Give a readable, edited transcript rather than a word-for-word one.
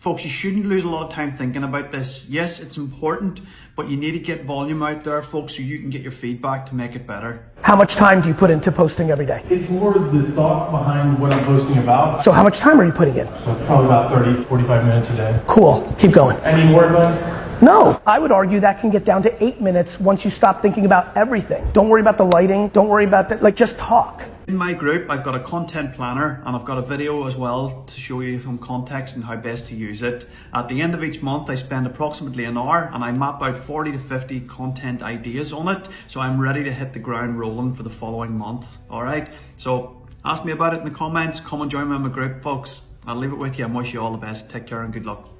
Folks, you shouldn't lose a lot of time thinking about this. Yes, it's important, but you need to get volume out there, folks, so you can get your feedback to make it better. How much time do you put into posting every day? It's more the thought behind what I'm posting about. So how much time are you putting in? So probably about 30, 45 minutes a day. Cool, keep going. Any more advice? No, I would argue that can get down to 8 minutes once you stop thinking about everything. Don't worry about the lighting, don't worry about that, like just talk. In my group, I've got a content planner and I've got a video as well to show you some context and how best to use it. At the end of each month, I spend approximately an hour and I map out 40 to 50 content ideas on it. So I'm ready to hit the ground rolling for the following month. All right. So ask me about it in the comments. Come and join me in my group, folks. I'll leave it with you and wish you all the best. Take care and good luck.